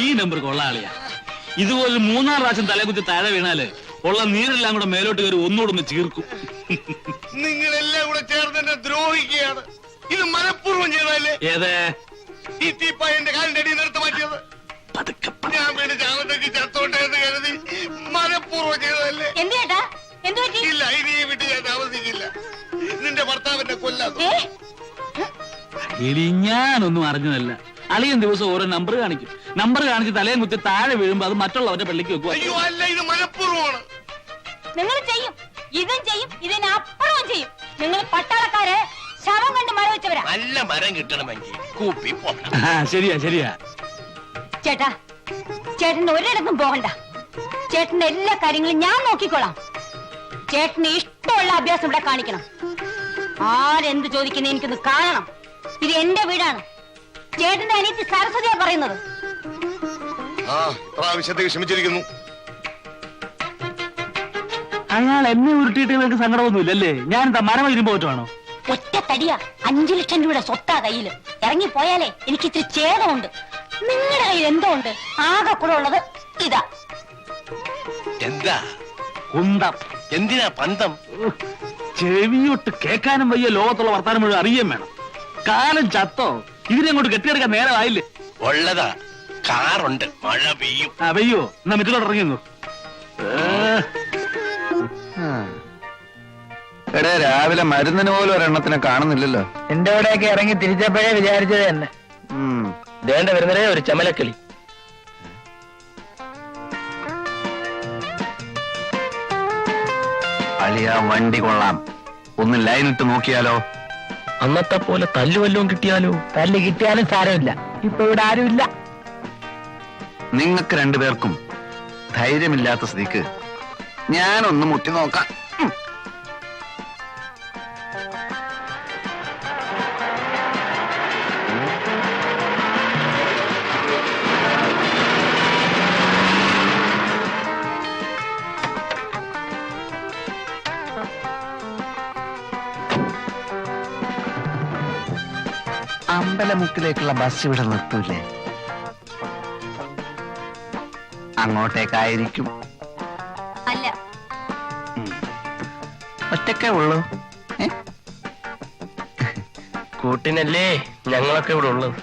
ഈ നമ്പർ കൊള്ളാളിയാ. ഇതുപോലെ 3-4 പ്രാവശ്യം തലകുത്തി താഴെ വീണാല് ഉള്ള നീരെല്ലാം കൂടെ മേലോട്ട് കയറി ഒന്നുകൂടെ ചീർക്കും. നിങ്ങളെല്ലാം കൂടെ ചേർന്ന് എന്നെ ദ്രോഹിക്കുകയാണ്. ഇത് മനഃപൂർവ്വം ചെയ്തല്ലേ? ഏതേ ഈ തീപ്പായ എന്റെ കാലിന്റെ അടിയിൽ നിർത്തി മാറ്റിയത് ഞാൻ വീട് ചാവത്തേക്ക് ചത്തോട്ടെ എന്ന് കരുതി മനഃപൂർവ്വം ചെയ്തതല്ലേ? ഇല്ല, ഇനി ഈ വീട്ടിൽ ഞാൻ താമസിക്കില്ല. നിന്റെ ഭർത്താവിനെ കൊല്ലാതെ. ഞാനൊന്നും അറിഞ്ഞതല്ല. അളിയൻ ദിവസം ഓരോ നമ്പർ കാണിക്കും. നമ്പർ കാണിച്ച് തലയും കുത്തി താഴെ വീഴുമ്പോ അത് മറ്റുള്ളവരുടെ പള്ളിക്ക് വെക്കുക. അയ്യോ അല്ല, ഇത് മനഃപൂർവ്വമാണ്. നിങ്ങൾ ചെയ്യും, ഇതും ചെയ്യും, ഇതിനപ്പുറവും ചെയ്യും. നിങ്ങൾ പട്ടാളക്കാരെ ശവം കണ്ട് മരം വെച്ചവരാ. നല്ല മരം കിട്ടണമെങ്കിൽ കൂപ്പി പോകണം. ശരിയാ ശരിയാ. ചേട്ടാ, ചേട്ടന് ഒരിടത്തും പോകണ്ട. ചേട്ടന്റെ എല്ലാ കാര്യങ്ങളും ഞാൻ നോക്കിക്കോളാം. ചേട്ടന് ഇഷ്ടമുള്ള അഭ്യാസം ഇവിടെ കാണിക്കണം. ആരെന്ത് ചോദിക്കുന്ന എനിക്കൊന്ന് കാണണം. ഇത് എന്റെ വീടാണ്. ചേട്ടന്റെ അനിയത്തി സരസ്വതിയാ പറയുന്നത്. ആവശ്യത്തേക്ക് ക്ഷമിച്ചിരിക്കുന്നു. അയാൾ എന്നെ ഉരുട്ടിയിട്ട് നിങ്ങൾക്ക് സങ്കടമൊന്നുമില്ലല്ലേ? ഞാൻ എന്താ മരം വരുമ്പോ പറ്റുവാണോ? ഒറ്റ തടിയാ 5 ലക്ഷം രൂപയുടെ സ്വത്താ കയ്യില്. ഇറങ്ങിപ്പോയാലേ എനിക്ക് ഇത്തിരി ഛേദമുണ്ട്. നിങ്ങളുടെ കയ്യിൽ എന്തോ ഉണ്ട്. ആകെ കൂടെ ഉള്ളത് ഇതാ. എന്താ? കുന്തം. എന്തിനാ പന്തം? ചെവിയൊട്ട് കേൾക്കാനും വയ്യ. ലോകത്തുള്ള വർത്താനം മുഴുവൻ അറിയാൻ വേണം. കാലം ചത്തോ? ഇതിനെ അങ്ങോട്ട് കെട്ടിയെടുക്കാൻ നേരമായില്ലേ? ഉള്ളതാ. കാറുണ്ട്, മഴ പെയ്യും. പെയ്യോ? എന്നാ മറ്റിലോട്ട് ഇറങ്ങിന്നു. എടേ, രാവിലെ മരുന്നിന് പോലും ഒരെണ്ണത്തിനെ കാണുന്നില്ലല്ലോ. എന്റെ അവിടെയൊക്കെ ഇറങ്ങി തിരിച്ചപ്പോഴേ വിചാരിച്ചത് തന്നെ. ദേണ്ട വരുന്നതേ ഒരു ചമലക്കിളി. അളിയ, വണ്ടി കൊള്ളാം. ഒന്ന് ലൈനിട്ട് നോക്കിയാലോ? അന്നത്തെ പോലെ തല്ലുവല്ലോ കിട്ടിയാലോ? തല്ല് കിട്ടിയാലും സാരമില്ല. ഇപ്പൊ ഇവിടെ ആരുമില്ല. നിങ്ങൾക്ക് രണ്ടുപേർക്കും ധൈര്യമില്ലാത്ത സ്ഥിതിക്ക് ഞാനൊന്ന് മുട്ടി നോക്കാം. അമ്പലമുക്കിലേക്കുള്ള ബസ് ഇവിടെ നിർത്തൂലേ? അങ്ങോട്ടേക്കായിരിക്കും. അല്ല, ഒറ്റക്കേ ഉള്ളൂ. കൂട്ടിനല്ലേ ഞങ്ങളൊക്കെ ഇവിടെ ഉള്ളത്.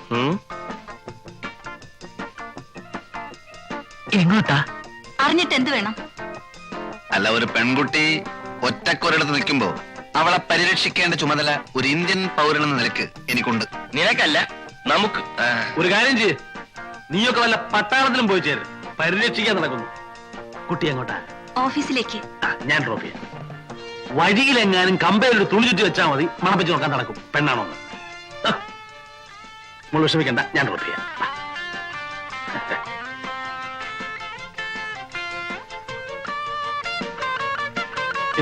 എങ്ങോട്ടാ? അറിഞ്ഞിട്ട് എന്ത് വേണം? അല്ല, ഒരു പെൺകുട്ടി ഒറ്റക്കൊരിടത്ത് നിൽക്കുമ്പോ അവളെ പരിരക്ഷിക്കേണ്ട ചുമതല ഒരു ഇന്ത്യൻ പൗരനെന്ന നിലക്ക് എനിക്കുണ്ട്. നിനക്കല്ല, നമുക്ക്. ഒരു കാര്യം ചെയ്യ്, നീയൊക്കെ വല്ല പട്ടാളത്തിലും പോയി ചേരും. പരിരക്ഷിക്കാൻ നടക്കുന്നു. കുട്ടി എങ്ങോട്ടാ? ഓഫീസിലേക്ക്. ഞാൻ ഡ്രോപ്പ് ചെയ്യാം. വഴിയിലെങ്ങാനും കമ്പയിലൊരു തുണി ചുറ്റി വെച്ചാൽ മതി. മണപ്പിച്ച് നോക്കാൻ നടക്കും. പെണ്ണാണോ? നമ്മൾ വിഷമിക്കണ്ട, ഞാൻ ഡ്രോപ്പ് ചെയ്യാം.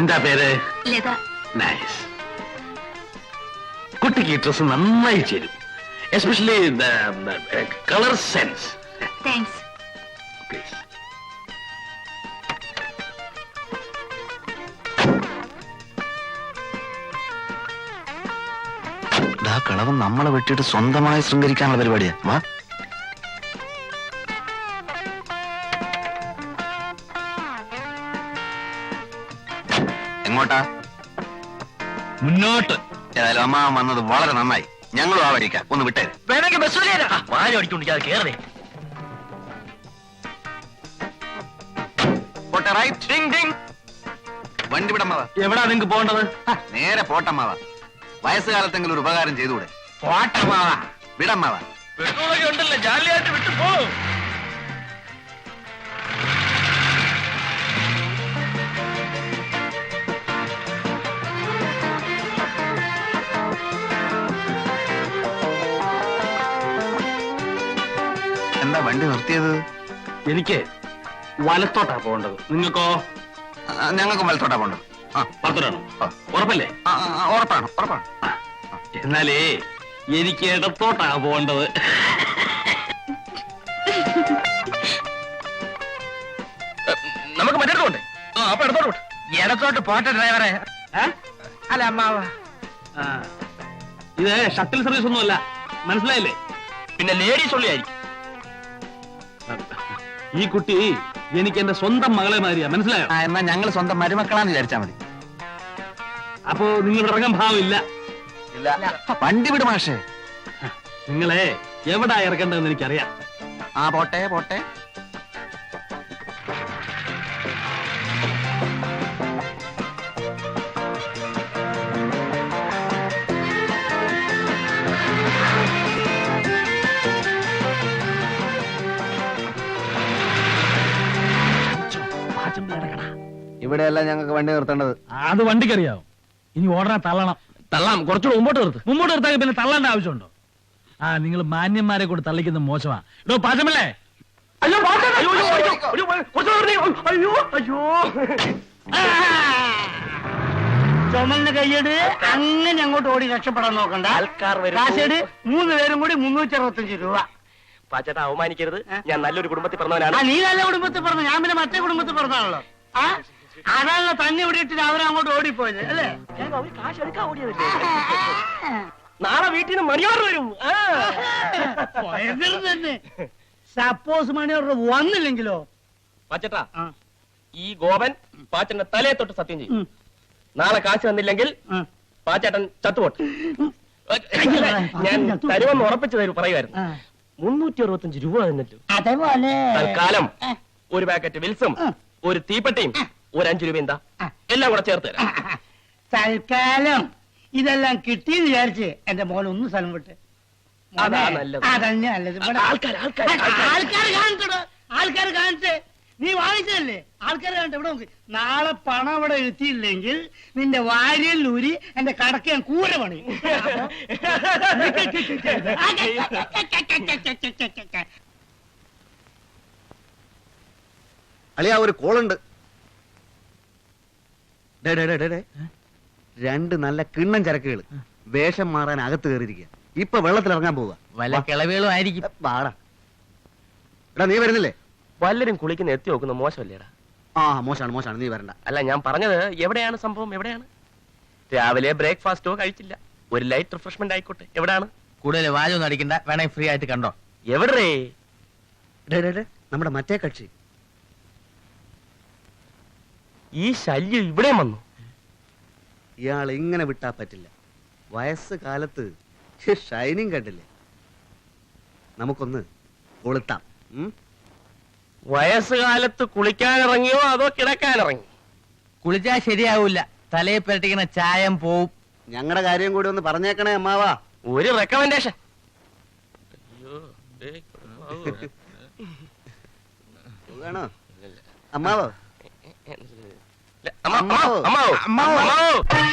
എന്താ പേര്? ലത. നൈസ്. കുട്ടിക്ക് ഈ ഡ്രസ് നന്നായി ചേരും. Especially colour sense. Thanks. Please. കളവൻ നമ്മളെ വെട്ടിയിട്ട് സ്വന്തമായി ശൃംഗരിക്കാനുള്ള പരിപാടിയാ. വാ. എങ്ങോട്ടാ? മുന്നോട്ട്. ഏതായാലും അമ്മ വന്നത് വളരെ നന്നായി. ഞങ്ങളും ആ വഴിക്കാം. ഒന്ന് വിട്ടേ. വേണമെങ്കിൽ ബസ് വാരി ഓടിക്കൊണ്ടിരിക്കാതെ കേറേ. വണ്ടി വിടമ്മവ. എവിടാ നിങ്ങക്ക് പോകേണ്ടത്? നേരെ പോട്ടമ്മവ. വയസ്സുകാലത്തെങ്കിലും ഒരു ഉപകാരം ചെയ്തുകൂടെ? പോട്ടമാവ. വിടമ്മവ. പെട്രോളൊക്കെ ഉണ്ടല്ലോ, ജാലിയായിട്ട് വിട്ടു പോ. എന്താ വണ്ടി നിർത്തിയത്? എനിക്ക് വലത്തോട്ടാ പോകേണ്ടത്. നിങ്ങൾക്കോ? ഞങ്ങൾക്ക് വലത്തോട്ടാ പോകേണ്ടത്. വലത്തോട്ടാണോ? ഉറപ്പല്ലേ? ഉറപ്പാണ്, ഉറപ്പാണ്. എന്നാലേ എനിക്ക് ഇടത്തോട്ടാ പോകേണ്ടത്. നമുക്ക് മറ്റേടത്തോട്ടെ. അപ്പൊ ഇടത്തോട്ട് ഇടത്തോട്ട് പോട്ടെ ഡ്രൈവറെ. അല്ല അമ്മാവ, ഇത് ഷട്ടിൽ സർവീസ് ഒന്നുമല്ല, മനസ്സിലായില്ലേ? പിന്നെ ലേഡീസ് ഉള്ളിയായിരിക്കും. ഈ കുട്ടി എനിക്ക് എന്റെ സ്വന്തം മകളെ മാതിരിയാ, മനസ്സിലായോ? എന്നാ ഞങ്ങൾ സ്വന്തം മരുമക്കളാന്ന് വിചാരിച്ചാ മതി. അപ്പോ നിങ്ങൾ ഇറങ്ങാൻ ഭാവമില്ല. വണ്ടി വിട് മാഷേ. നിങ്ങളെ എവിടാ ഇറക്കേണ്ടതെന്ന് എനിക്കറിയാം. ആ പോട്ടെ പോട്ടെ. ഇവിടെയല്ല ഞങ്ങൾക്ക് വണ്ടി നിർത്തേണ്ടത്. അത് വണ്ടിക്കറിയാവും. ഇനി ഓടനെ തള്ളണം. തള്ളാം, കുറച്ചുകൂടെ മുമ്പോട്ട് നിർത്ത്. മുമ്പോട്ട് നിർത്താൻ പിന്നെ തള്ളേണ്ട ആവശ്യമുണ്ടോ? ആ, നിങ്ങൾ മാന്യന്മാരെ കൂടെ തള്ളിക്കുന്ന മോശമാ. ഇടോ പാചമല്ലേ? അയ്യോ ചുമലിന് കൈയ്യട്, അങ്ങനെ അങ്ങോട്ട് ഓടി രക്ഷപ്പെടാൻ നോക്കണ്ട. കാശേട് 3 പേരും കൂടി 365 രൂപ. പാച്ചേട്ടാ അവമാനിക്കരുത്, ഞാൻ നല്ലൊരു കുടുംബത്തിൽ പറഞ്ഞവനാണ്. നീ നല്ല കുടുംബത്തിൽ പറഞ്ഞു, ഞാൻ പിന്നെ മറ്റേ കുടുംബത്തിൽ പറഞ്ഞാണല്ലോ. അതാണല്ലോ തന്നെ ഇവിടെ ഇട്ടിട്ട് അവരങ്ങോട്ട് ഓടിപ്പോയത് അല്ലേ? കാശ് എടുക്കാൻ ഓടിയതല്ലേ? നാളെ വീട്ടിൽ നിന്ന് മണിയോർ വരും. തന്നെ സപ്പോസ് മണിയോർ വന്നില്ലെങ്കിലോ? പാച്ചേട്ടാ, ഈ ഗോപൻ പാച്ചന്റെ തലയെ തൊട്ട് സത്യം ചെയ്യും, നാളെ കാശ് വന്നില്ലെങ്കിൽ പാച്ചേട്ടൻ ചത്തുപോട്ടെ. ഞാൻ തരുമെന്ന് ഉറപ്പിച്ചു തരും പറയുമായിരുന്നു. 365 രൂപ തന്നിട്ടു. അതേപോലെ തൽക്കാലം ഒരു പാക്കറ്റ് വിൽസും ഒരു തീപ്പെട്ടിയും ഒരു 5 രൂപ എന്താ എല്ലാം കൂടെ ചേർത്ത് തരാം. തൽക്കാലം ഇതെല്ലാം കിട്ടിയെന്ന് വിചാരിച്ച് എന്റെ മോൻ ഒന്ന് സ്ഥലം വിട്ട്. അതാ നല്ലത്. അതന്നെ നല്ലത്. ആൾക്കാർ കാണിച്ചേ, നീ വാങ്ങിച്ചതല്ലേ? ആൾക്കാർ കാണട്ടെ. ഇവിടെ നോക്ക്, നാളെ പണം ഇവിടെ എത്തിയില്ലെങ്കിൽ നിന്റെ വാരിയല്ലൂരി എന്റെ കടക്ക് ഞാൻ കൂര പണി. അളിയാ ഒരു കോളുണ്ട്. 2 നല്ല കിണ്ണം ചരക്കുകൾ വേഷം മാറാൻ അകത്ത് കയറിയിരിക്കുക. ഇപ്പൊ വെള്ളത്തിൽ ഇറങ്ങാൻ പോവുക. വല്ല കിളവേളും ആയിരിക്കും. വാടാ. എടാ നീ വരുന്നില്ലേ? വല്ലരും കുളിക്കുന്ന എത്തി നോക്കുന്ന മോശമല്ലേടാ? മോശാണ് നീ വരണ്ട. അല്ല, ഞാൻ പറഞ്ഞത് എവിടെയാണ് സംഭവം? എവിടെയാണ്? രാവിലെ ബ്രേക്ക്ഫാസ്റ്റോ കഴിച്ചില്ല, ഒരു ലൈറ്റ് റിഫ്രഷ്മെന്റ് ആയിക്കോട്ടെ. എവിടെയാണ്? കൂടുതൽ വാചൊന്നും അടിക്കണ്ട, വേണേ ഫ്രീ ആയിട്ട് കണ്ടോ. എവിടെ? നമ്മുടെ മറ്റേ കക്ഷി. ഈ ശല്യം ഇവിടെ വന്നു. ഇയാൾ ഇങ്ങനെ വിട്ടാ പറ്റില്ല. വയസ്സ് കാലത്ത് ഷൈനിങ് കണ്ടില്ലേ? നമുക്കൊന്ന് കൊളുത്താം. വയസ്സുകാലത്ത് കുളിക്കാനിറങ്ങിയോ അതോ കിടക്കാനിറങ്ങി? കുളിച്ചാ ശരിയാവൂല, തലയെ പുരട്ടിക്കുന്ന ചായം പോവും. ഞങ്ങളുടെ കാര്യം കൂടി ഒന്ന് പറഞ്ഞേക്കണേ അമ്മാവാ. ഒരു റെക്കമെൻഡേഷൻ. വേണോ അമ്മാവോ? അമ്മാവോ?